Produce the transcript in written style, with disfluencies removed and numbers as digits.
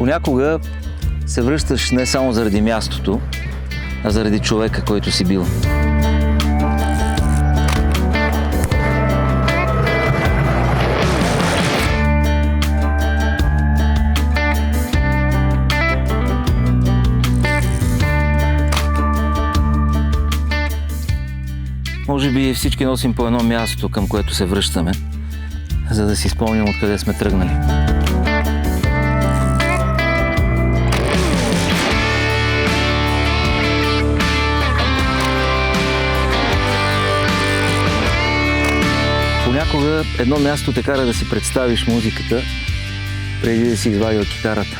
Понякога се връщаш не само заради мястото, а заради човека, който си бил. Може би всички носим по едно място, към което се връщаме, за да си спомним откъде сме тръгнали. Понякога едно място те кара да си представиш музиката, преди да си извадил китарата.